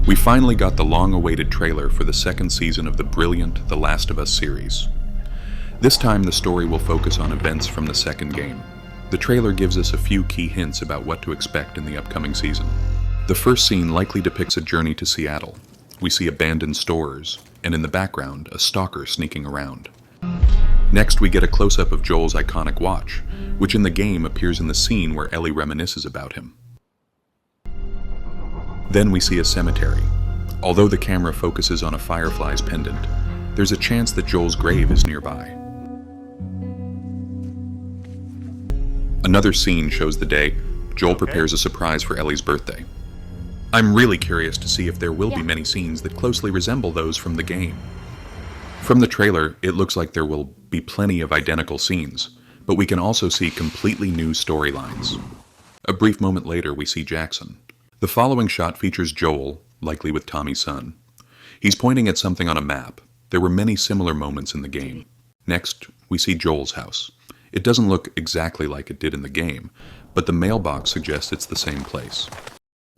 We finally got the long-awaited trailer for the second season of the brilliant The Last of Us series. This time the story will focus on events from the second game. The trailer gives us a few key hints about what to expect in the upcoming season. The first scene likely depicts a journey to Seattle. We see abandoned stores, and in the background, a stalker sneaking around. Next, we get a close-up of Joel's iconic watch, which in the game appears in the scene where Ellie reminisces about him. Then we see a cemetery. Although the camera focuses on a firefly's pendant, there's a chance that Joel's grave is nearby. Another scene shows the day Joel prepares a surprise for Ellie's birthday. I'm really curious to see if there will be many scenes that closely resemble those from the game. From the trailer, it looks like there will be plenty of identical scenes, but we can also see completely new storylines. A brief moment later, we see Jackson. The following shot features Joel, likely with Tommy's son. He's pointing at something on a map. There were many similar moments in the game. Next, we see Joel's house. It doesn't look exactly like it did in the game, but the mailbox suggests it's the same place.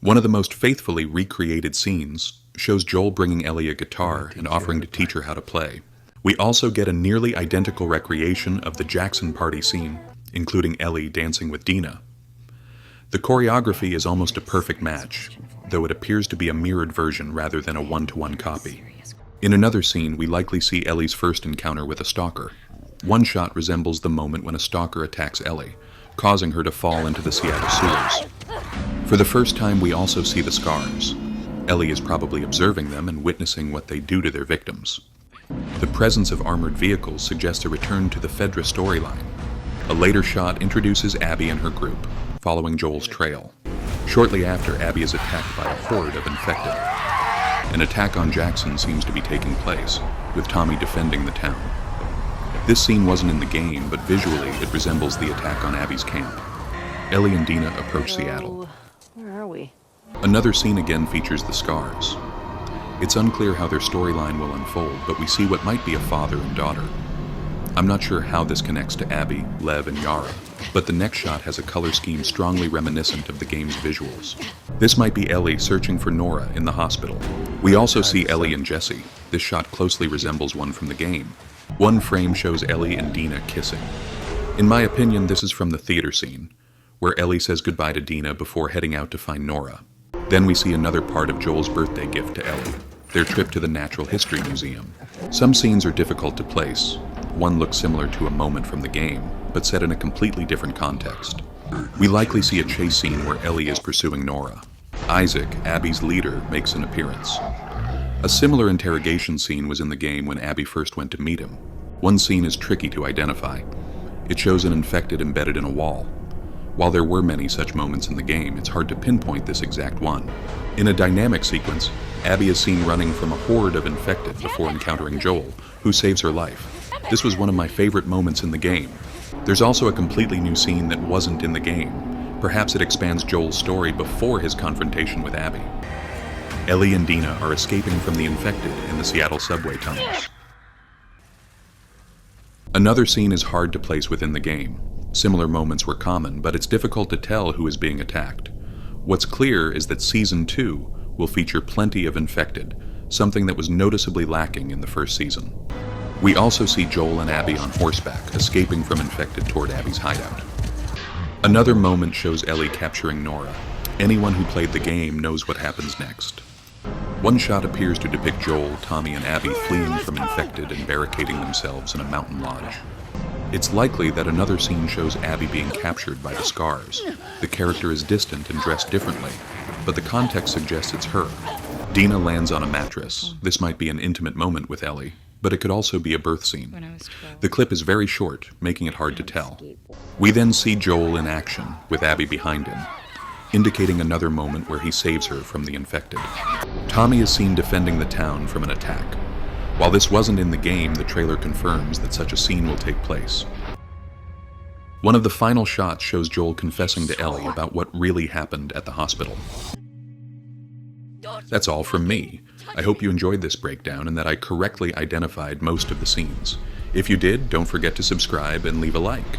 One of the most faithfully recreated scenes shows Joel bringing Ellie a guitar and offering to teach her how to play. We also get a nearly identical recreation of the Jackson party scene, including Ellie dancing with Dina. The choreography is almost a perfect match, though it appears to be a mirrored version rather than a one-to-one copy. In another scene, we likely see Ellie's first encounter with a stalker. One shot resembles the moment when a stalker attacks Ellie, causing her to fall into the Seattle sewers. For the first time, we also see the scars. Ellie is probably observing them and witnessing what they do to their victims. The presence of armored vehicles suggests a return to the Fedra storyline. A later shot introduces Abby and her group, following Joel's trail. Shortly after, Abby is attacked by a horde of infected. An attack on Jackson seems to be taking place, with Tommy defending the town. This scene wasn't in the game, but visually it resembles the attack on Abby's camp. Ellie and Dina approach Seattle. Where are we? Another scene again features the scars. It's unclear how their storyline will unfold, but we see what might be a father and daughter. I'm not sure how this connects to Abby, Lev, and Yara, but the next shot has a color scheme strongly reminiscent of the game's visuals. This might be Ellie searching for Nora in the hospital. We also see Ellie and Jesse. This shot closely resembles one from the game. One frame shows Ellie and Dina kissing. In my opinion, this is from the theater scene, where Ellie says goodbye to Dina before heading out to find Nora. Then we see another part of Joel's birthday gift to Ellie, their trip to the Natural History Museum. Some scenes are difficult to place. One looks similar to a moment from the game, but set in a completely different context. We likely see a chase scene where Ellie is pursuing Nora. Isaac, Abby's leader, makes an appearance. A similar interrogation scene was in the game when Abby first went to meet him. One scene is tricky to identify. It shows an infected embedded in a wall. While there were many such moments in the game, it's hard to pinpoint this exact one. In a dynamic sequence, Abby is seen running from a horde of infected before encountering Joel, who saves her life. This was one of my favorite moments in the game. There's also a completely new scene that wasn't in the game. Perhaps it expands Joel's story before his confrontation with Abby. Ellie and Dina are escaping from the infected in the Seattle subway tunnels. Another scene is hard to place within the game. Similar moments were common, but it's difficult to tell who is being attacked. What's clear is that Season 2 will feature plenty of infected, something that was noticeably lacking in the first season. We also see Joel and Abby on horseback, escaping from infected toward Abby's hideout. Another moment shows Ellie capturing Nora. Anyone who played the game knows what happens next. One shot appears to depict Joel, Tommy, and Abby fleeing from infected and barricading themselves in a mountain lodge. It's likely that another scene shows Abby being captured by the scars. The character is distant and dressed differently, but the context suggests it's her. Dina lands on a mattress. This might be an intimate moment with Ellie, but it could also be a birth scene. The clip is very short, making it hard to tell. We then see Joel in action, with Abby behind him, indicating another moment where he saves her from the infected. Tommy is seen defending the town from an attack. While this wasn't in the game, the trailer confirms that such a scene will take place. One of the final shots shows Joel confessing to Ellie about what really happened at the hospital. That's all from me. I hope you enjoyed this breakdown and that I correctly identified most of the scenes. If you did, don't forget to subscribe and leave a like.